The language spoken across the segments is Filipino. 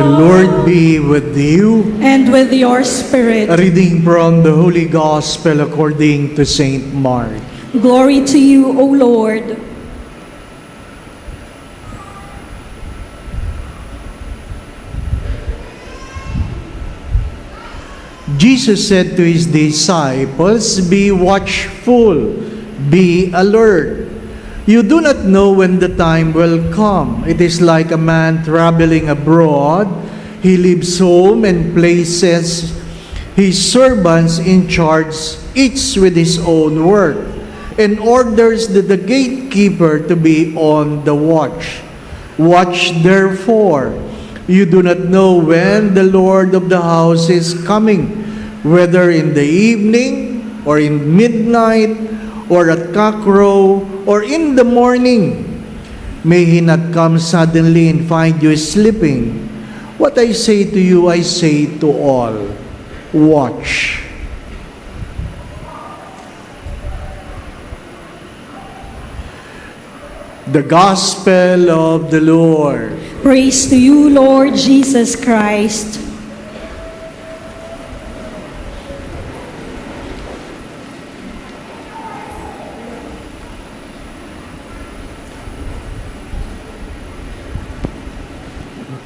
Lord be with you. And with your spirit. A reading from the Holy Gospel according to Saint Mark. Glory to you, O Lord. Jesus said to his disciples, "Be watchful, be alert. You do not know when the time will come. It is like a man traveling abroad. He leaves home and places his servants in charge, each with his own work, and orders the gatekeeper to be on the watch. Watch therefore. You do not know when the Lord of the house is coming, whether in the evening, or in midnight, or at cockcrow, or in the morning. May he not come suddenly and find you sleeping. What I say to you, I say to all, watch." The Gospel of the Lord. Praise to you, Lord Jesus Christ.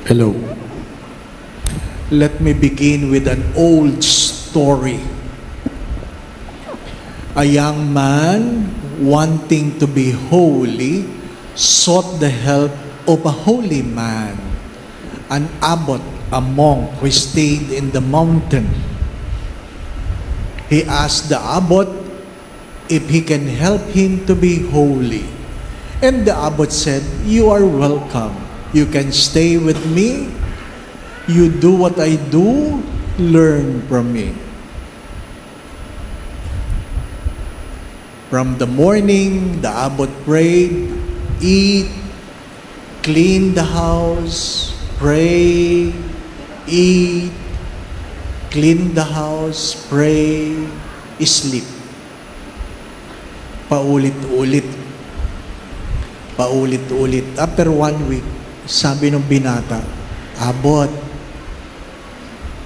Hello. Let me begin with an old story. A young man wanting to be holy sought the help of a holy man, an abbot, a monk who stayed in the mountain. He asked the abbot if he can help him to be holy. And the abbot said, "You are welcome. You can stay with me. You do what I do, learn from me." From the morning, the abbot prayed, eat, clean the house, pray, eat, clean the house, pray, sleep. Paulit-ulit. Paulit-ulit. After 1 week, sabi ng binata, "Abot,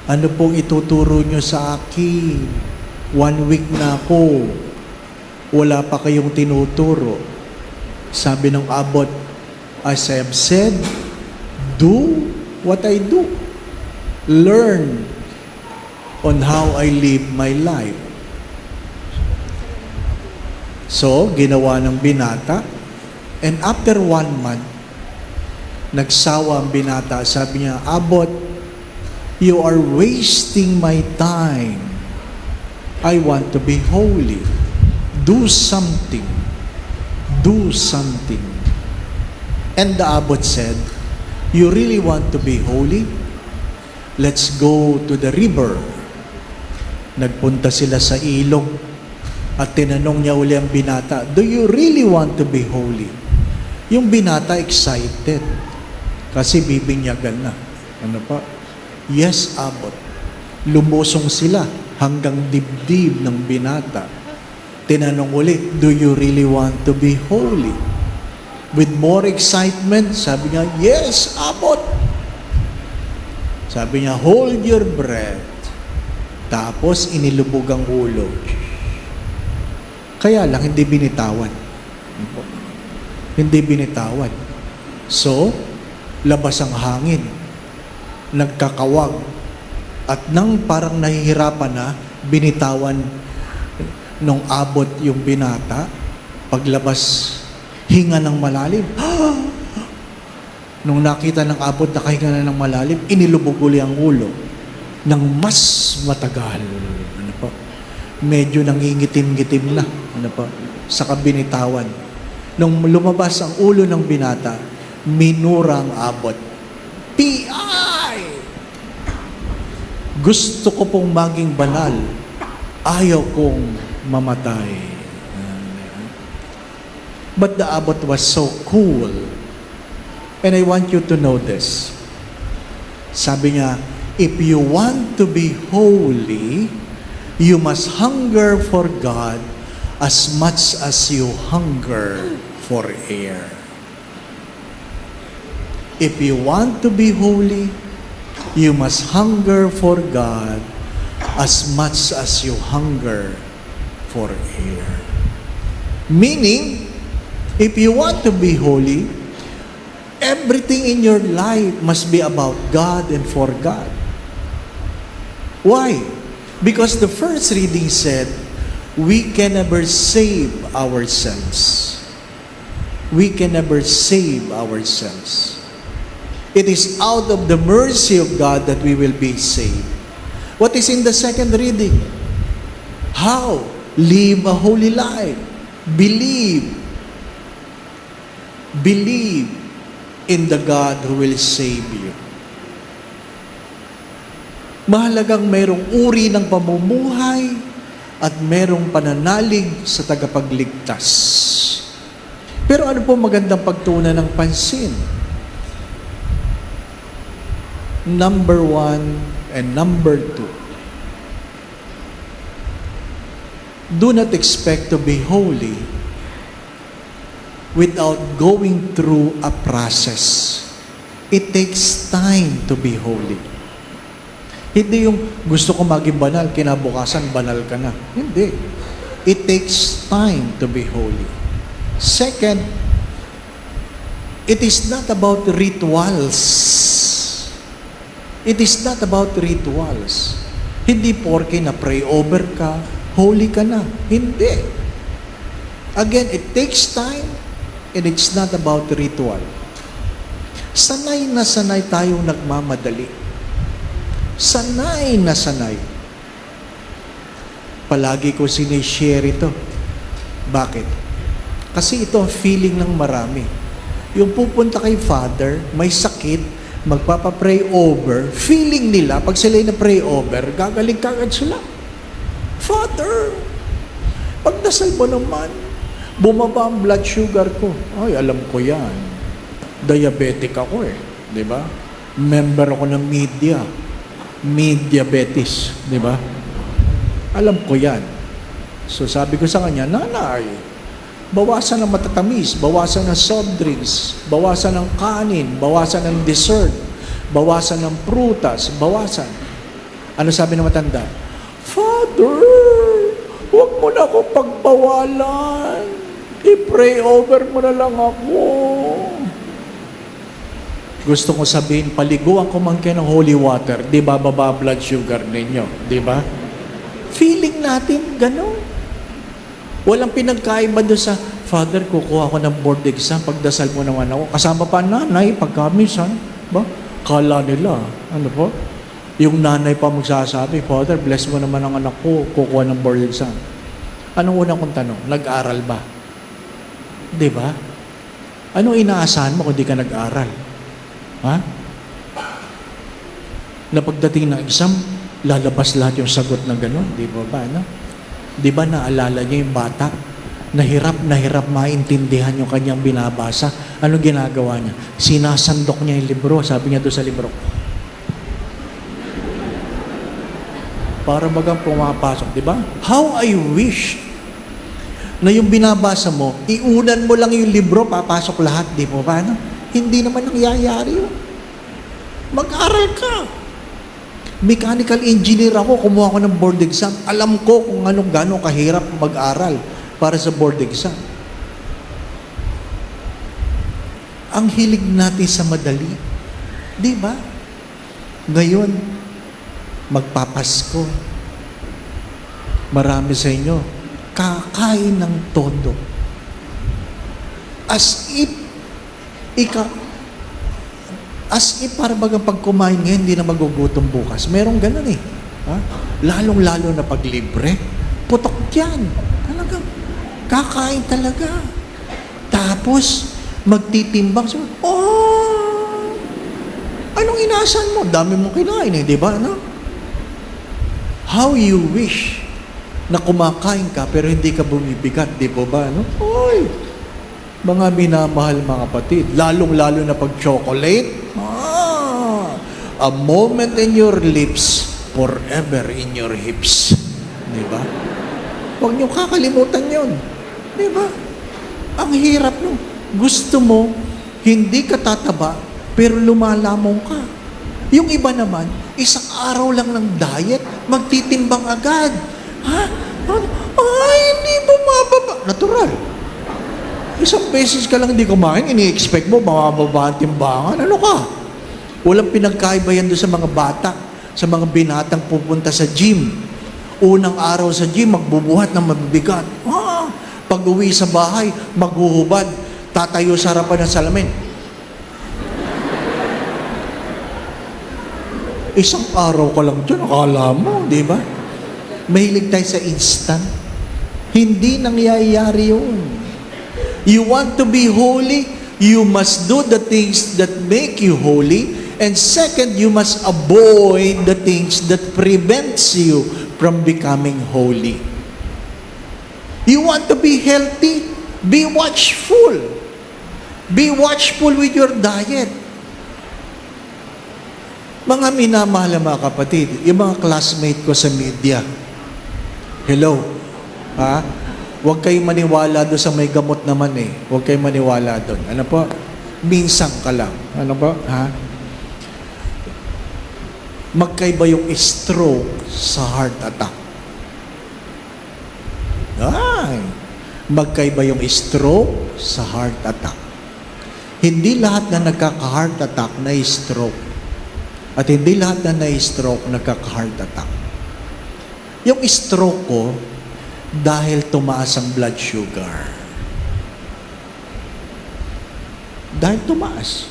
ano pong ituturo nyo sa akin? 1 week na ako. Wala pa kayong tinuturo." Sabi ng abot, "As I have said, do what I do. Learn on how I live my life." So, ginawa ng binata. And after 1 month, nagsawa ang binata. Sabi niya, "Abot, you are wasting my time. I want to be holy. Do something. Do something." And the abbot said, "You really want to be holy? Let's go to the river." Nagpunta sila sa ilog at tinanong niya uli ang binata, "Do you really want to be holy?" Yung binata excited kasi bibinyagan na. Ano pa? "Yes, abot." Lumusong sila hanggang dibdib ng binata. Tinanong ulit, "Do you really want to be holy?" With more excitement, sabi niya, "Yes, abot." Sabi niya, "Hold your breath." Tapos inilubog ang ulo. Kaya lang, hindi binitawan. Hindi binitawan. So, labas ang hangin. Nagkakawag. At nang parang nahihirapan na, binitawan nung abot yung binata. Paglabas, hinga ng malalim. Nung nakita ng abot, nakahinga na ng malalim, inilubog uli ang ulo ng mas matagal. Ano po? Medyo nangingitim-gitim na. Ano po? Sa kabinitawan. Nung lumabas ang ulo ng binata, minura ang abot. "P.I. Gusto ko pong maging banal. Ayaw kong mamatay." But the abbot was so cool. And I want you to know this. Sabi niya, if you want to be holy, you must hunger for God as much as you hunger for air. If you want to be holy, You must hunger for God as much as you hunger for air. Meaning, if you want to be holy, everything in your life must be about God and for God. Why? Because the first reading said, we can never save ourselves. We can never save ourselves. It is out of the mercy of God that we will be saved. What is in the second reading? How? Live a holy life. Believe. Believe in the God who will save you. Mahalagang mayroong uri ng pamumuhay at mayroong pananalig sa tagapagligtas. Pero ano po magandang pagtuunan ng pansin? Number 1 and number 2. Do not expect to be holy without going through a process. It takes time to be holy. Hindi yung gusto ko maging banal, kinabukasan banal ka na. Hindi. It takes time to be holy. Second, it is not about rituals. It is not about rituals. Hindi porke na pray over ka, holy ka na. Hindi. Again, it takes time and it's not about ritual. Sanay na sanay tayong nagmamadali. Sanay na sanay. Palagi ko sinishare ito. Bakit? Kasi ito ang feeling ng marami. Yung pupunta kay Father, may sakit, magpapapray over, feeling nila, pag sila na pray over, gagaling kagad sila. Father, pagdasal mo naman, bumaba ang blood sugar ko. Ay, alam ko yan. Diabetic ako Di ba? Member ako ng media. Diabetes. Di ba? Alam ko yan. So sabi ko sa kanya, nanay, bawasan ng matatamis, bawasan ng soft drinks, bawasan ng kanin, bawasan ng dessert, bawasan ng prutas, bawasan. Ano sabi ng matanda? Father, huwag mo na ako pagbawalan. I-pray over mo na lang ako. Gusto ko sabihin, paliguan ko man kayo ng holy water, di ba baba blood sugar ninyo? Di ba? Feeling natin, gano'n. Walang pinagkaiba doon sa, Father, kukuha ko ng board exam, pagdasal mo naman ako. Kasama pa nanay, pagkamisan. Ba? Kala nila, ano po? Yung nanay pa magsasabi, Father, bless mo naman ang anak ko, kukuha ng board exam. Anong unang kong tanong? Nag-aral ba? Di ba? Anong inaasahan mo kung di ka nag-aral? Ha? Na pagdating ng exam, lalabas lahat yung sagot na gano'n. Di ba ba? No? Di ba naalala niya yung bata? Nahirap maintindihan yung kanyang binabasa. Anong ginagawa niya? Sinasandok niya yung libro. Sabi niya doon sa libro. Para bagang pumapasok. Di ba? How I wish na yung binabasa mo, iunan mo lang yung libro, papasok lahat. Di ba ba? No? Hindi naman nangyayari yun. Mag-aral ka. Mechanical engineer ako, kumuha ko ng board exam. Alam ko kung gano'ng kahirap mag-aral para sa board exam. Ang hilig natin sa madali. Di ba? Ngayon, magpapasko. Marami sa inyo, kakain ng todo. As if para bagang pag kumain ngayon, hindi na magugutom bukas. Merong ganun Ha? Lalong-lalo na pag libre, putok yan. Talagang, kakain talaga. Tapos, magtitimbang. Anong inaasahan mo? Dami mong kinain di ba? No? How you wish na kumakain ka pero hindi ka bumibigat, di ba? No? Mga minamahal mga kapatid, lalong-lalo na pag chocolate, a moment in your lips, forever in your hips. Di ba? Huwag niyo kakalimutan yon. Di ba? Ang hirap no. Gusto mo, hindi ka tataba, pero lumalamong ka. Yung iba naman, isang araw lang ng diet, magtitimbang agad. Ha? Ay, hindi bumababa. Natural. Isang beses ka lang hindi kumain, ini-expect mo, mababa ang timbangan. Ano ka? Walang pinagkaiba yan doon sa mga bata, sa mga binatang pupunta sa gym. Unang araw sa gym, magbubuhat ng mabibigat. Pag-uwi sa bahay, maghuhubad, tatayo sa harapan ng salamin. Isang araw ka lang dyan, akala mo, di ba? Mahilig tayo sa instant. Hindi nangyayari yun. You want to be holy, you must do the things that make you holy. And second, you must avoid the things that prevents you from becoming holy. You want to be healthy? Be watchful. Be watchful with your diet. Mga minamahal na mga kapatid, yung mga classmate ko sa media, hello, ha? Huwag kayong maniwala doon sa may gamot naman eh. Huwag kayong maniwala doon. Ano po? Minsan ka lang. Ano po? Ha? Magkaiba yung stroke sa heart attack. Ay! Magkaiba yung stroke sa heart attack. Hindi lahat na nagkaka-heart attack na stroke. At hindi lahat na na-stroke nagkaka-heart attack. Yung stroke ko, dahil tumaas ang blood sugar. Dahil tumaas.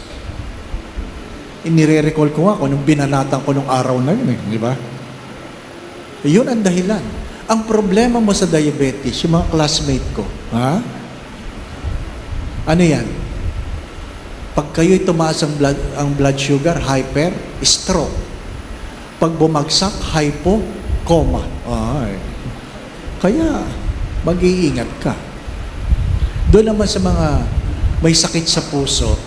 Inire-recall ko nga kung nung binanatan ko nung araw na yun, di ba? Yun ang dahilan. Ang problema mo sa diabetes, yung mga classmate ko, ha? Ano yan? Pag kayo'y tumaas ang blood sugar, hyper, stroke. Pag bumagsak, hypo, coma. Ay. Kaya, mag-iingat ka. Doon naman sa mga may sakit sa puso,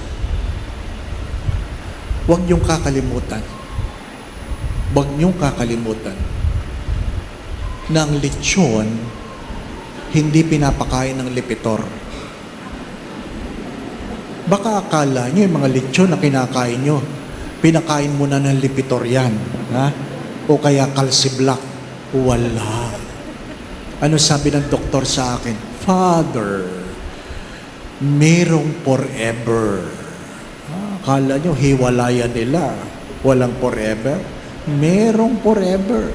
huwag niyong kakalimutan. Huwag niyong kakalimutan na ang lechon hindi pinapakain ng lipitor. Baka akala niyo yung mga lechon na kinakain niyo, pinakain mo na ng lipitor yan. Ha? O kaya calciblack. Wala. Ano sabi ng doktor sa akin? Father, merong forever. Akala nyo, hiwalayan nila. Walang forever. Merong forever.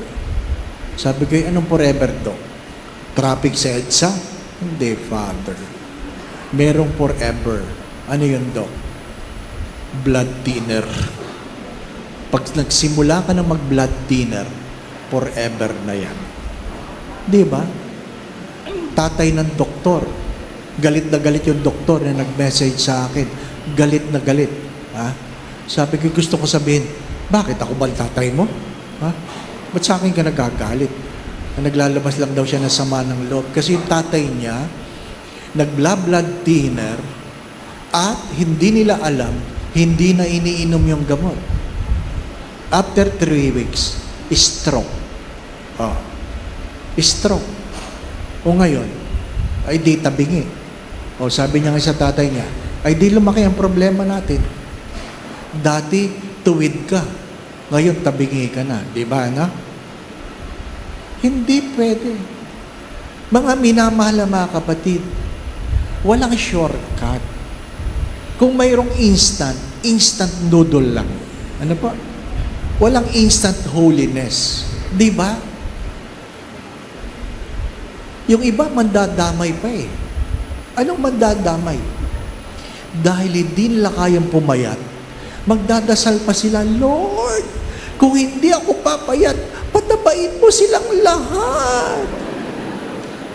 Sabi ko, anong forever, Dok? Traffic sa EDSA? Hindi, Father. Merong forever. Ano yun, Dok? Blood thinner. Pag nagsimula ka na mag-blood thinner, forever na yan. Di ba? Tatay ng doktor. Galit na galit yung doktor na nag-message sa akin. Galit na galit. Ha? Sabi ko, gusto ko sabihin, bakit ako ba ang tatay mo? Ha? Ba't sa akin ka nagagalit? Naglalabas lang daw siya ng sama ng loob. Kasi yung tatay niya, nag-blood thinner at hindi nila alam, hindi na iniinom yung gamot. After 3 weeks, stroke. Stroke. O ngayon, ay di tabingi. O sabi niya nga sa tatay niya, ay di lumaki ang problema natin. Dati, tuwid ka. Ngayon, tabingi ka na. Di ba, na? Hindi pwede. Mga minamahal na mga kapatid, walang shortcut. Kung mayroong instant noodle lang. Ano po? Walang instant holiness. Di ba? Yung iba, mandadamay pa eh. Anong mandadamay? Dahil hindi nila kayang pumayat, magdadasal pa sila, Lord, kung hindi ako papayat, patabain mo silang lahat.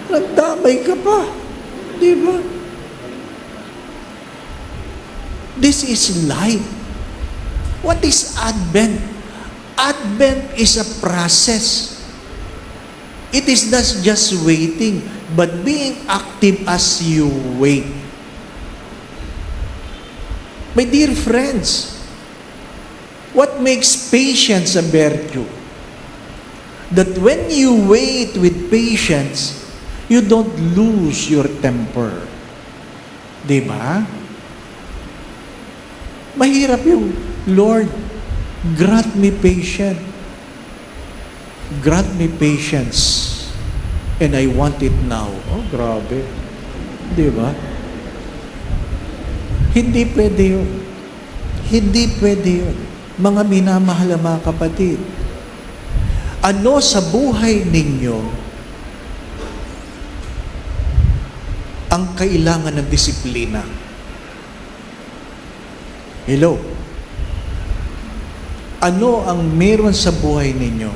Nagdamay ka pa. Di ba? This is life. What is Advent? Advent is a process. It is not just waiting, but being active as you wait. My dear friends, what makes patience a virtue? That when you wait with patience, you don't lose your temper. Diba? Mahirap yung, Lord, Grant me patience. Grant me patience. And I want it now. Oh, grabe. Di ba? Hindi pwede yun. Hindi pwede yun. Mga minamahal na mga kapatid, ano sa buhay ninyo ang kailangan ng disiplina? Hello? Ano ang meron sa buhay ninyo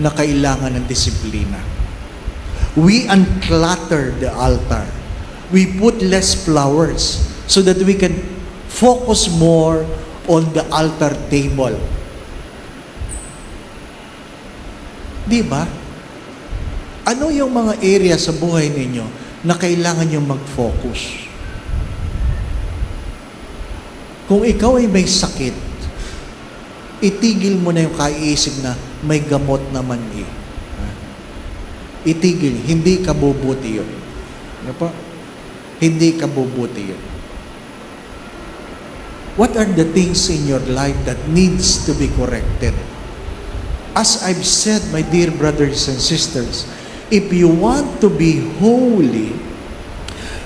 na kailangan ng disiplina? We unclutter the altar. We put less flowers so that we can focus more on the altar table. Di ba? Ano yung mga area sa buhay ninyo na kailangan yung mag-focus? Kung ikaw ay may sakit, itigil mo na yung kaiisip na may gamot naman eh. Itigil, hindi ka bubuti yun. Ano po? Hindi ka bubuti yun. What are the things in your life that needs to be corrected? As I've said, my dear brothers and sisters, if you want to be holy,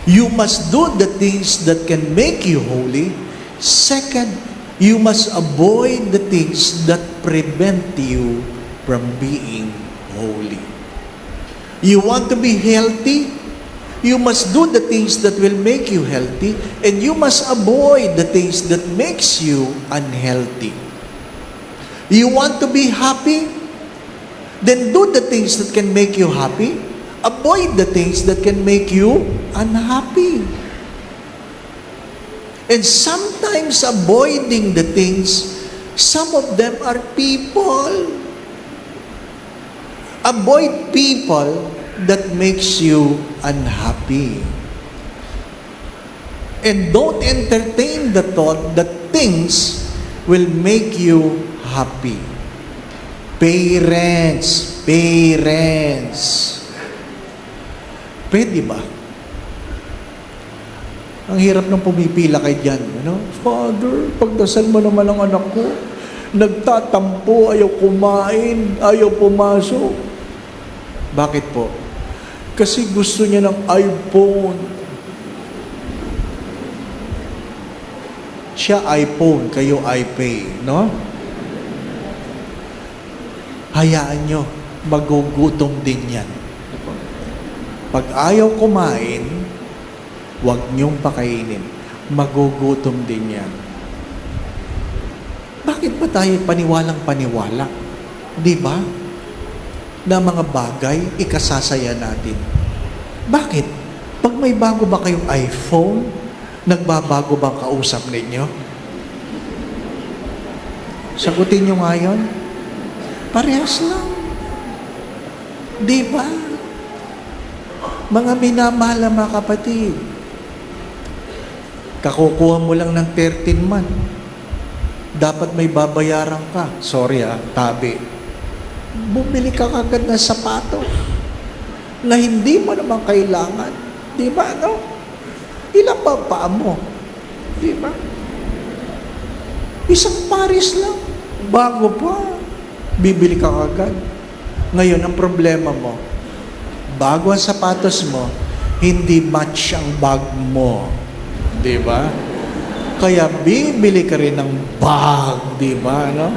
you must do the things that can make you holy. Second, you must avoid the things that prevent you from being holy. You want to be healthy? You must do the things that will make you healthy, and you must avoid the things that makes you unhealthy. You want to be happy? Then do the things that can make you happy. Avoid the things that can make you unhappy. And sometimes avoiding the things, some of them are people. Avoid people that makes you unhappy. And don't entertain the thought that things will make you happy. Parents. Pwede ba? Ang hirap nung pumipila kay dyan. Ano? Father, pagdasal mo naman ang anak ko. Nagtatampo, ayaw kumain, ayaw pumasok. Bakit po? Kasi gusto niya ng iPhone. Siya iPhone, kayo iPay, no? Hayaan nyo, magugutom din yan. Pag ayaw kumain, huwag niyong pakainin. Magugutom din yan. Bakit ba tayo paniwalang-paniwala? Di ba? Na mga bagay, ikasasaya natin. Bakit? Pag may bago ba kayong iPhone, nagbabago bang kausap ninyo? Sagutin nyo nga yun. Parehas lang. Di ba? Mga minamahal na mga kapatid, kakukuha mo lang ng 13 month. Dapat may babayaran ka. Sorry tabi. Bumili ka kagad ng sapato na hindi mo naman kailangan. Di ba, no? Ilang ba paa mo? Di ba? Isang pares lang. Bago pa. Bibili ka kagad. Ngayon, ang problema mo, bago ang sapatos mo, hindi match ang bag mo. Di ba? Kaya bibili ka rin ng bag. Di ba, no?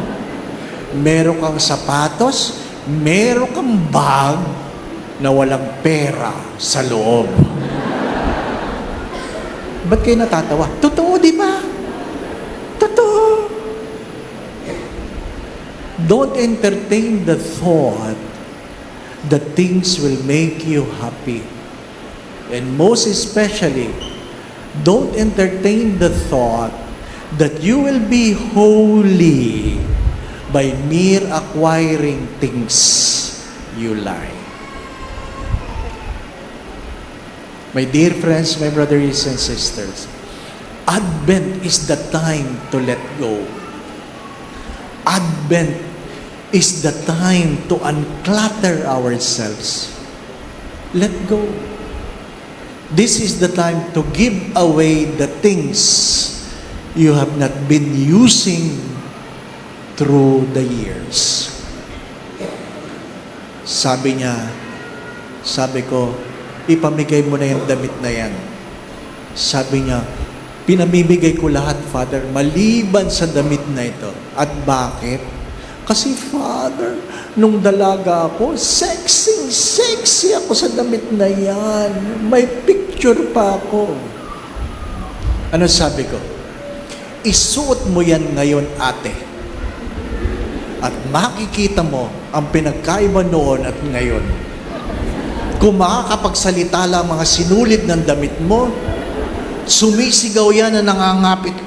Meron kang sapatos, meron kang bag na walang pera sa loob. Ba't kayo natatawa? Totoo, di ba? Totoo. Don't entertain the thought that things will make you happy. And most especially, don't entertain the thought that you will be holy by mere acquiring things you like. My dear friends, my brothers and sisters, Advent is the time to let go. Advent is the time to unclutter ourselves. Let go. This is the time to give away the things you have not been using through the years. Sabi niya, sabi ko, ipamigay mo na yung damit na yan. Sabi niya, pinamimigay ko lahat, Father, maliban sa damit na ito. At bakit? Kasi, Father, nung dalaga ako, sexy ako sa damit na yan. May picture pa ako. Ano sabi ko? Isuot mo yan ngayon, ate. At makikita mo ang pinagkaiba noon at ngayon. Kung makakapagsalita lang mga sinulid ng damit mo, sumisigaw yan na nangangapit.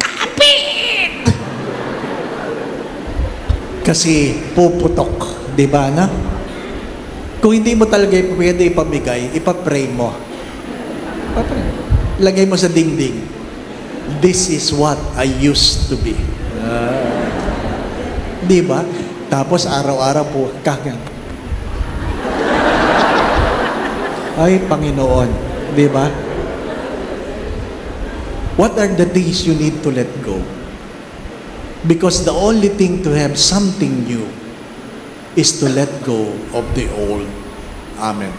Kapit! Kasi puputok, di ba na? Kung hindi mo talaga pwede ipamigay, ipapray mo. Papray. Lagay mo sa dingding. This is what I used to be. Di ba? Tapos araw-araw po, kagang. Ay, Panginoon. Di ba? What are the things you need to let go? Because the only thing to have something new is to let go of the old. Amen.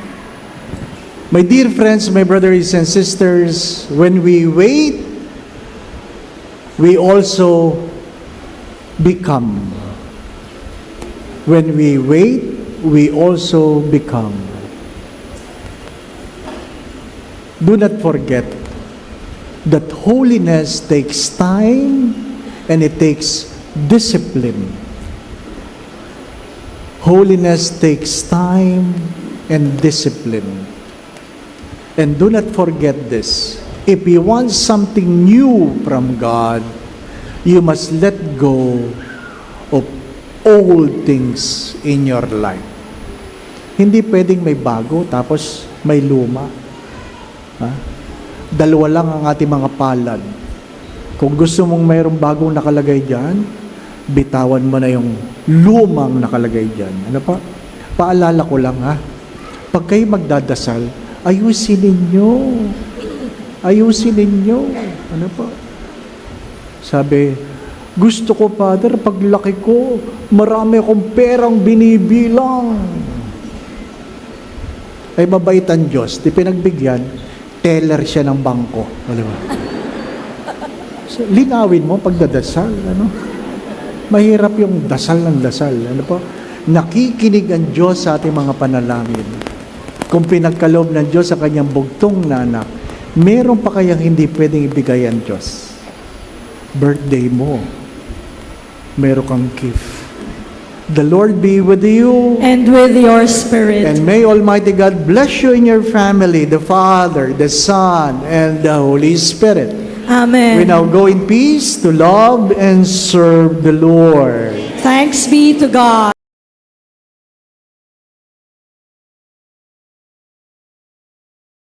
My dear friends, my brothers and sisters, when we wait, we also become. When we wait, we also become. Do not forget that holiness takes time and it takes discipline. Holiness takes time and discipline. And do not forget this. If you want something new from God, you must let go of old things in your life. Hindi pwedeng may bago tapos may luma. Ha? Dalawa lang ang ating mga palad. Kung gusto mong mayroong bagong nakalagay dyan, bitawan mo na yung lumang nakalagay dyan. Ano pa? Paalala ko lang ha. Pag kayo magdadasal, ayusin ninyo. Ayusin ninyo. Ano pa? Sabi, gusto ko, Father, paglaki ko, marami akong perang binibilang. Ay mabait ang Diyos. Di pinagbigyan, teller siya ng bangko. Alam mo? So, linawin mo pagdadasal. Ano? Mahirap yung dasal ng dasal. Ano po? Nakikinig ang Diyos sa ating mga panalangin. Kung pinagkaloob ng Diyos sa kanyang bugtong na anak, meron pa kayang hindi pwedeng ibigay ang Diyos? Birthday mo, meron kang gift. The Lord be with you. And with your spirit. And may Almighty God bless you in your family, the Father, the Son, and the Holy Spirit. Amen. We now go in peace to love and serve the Lord. Thanks be to God.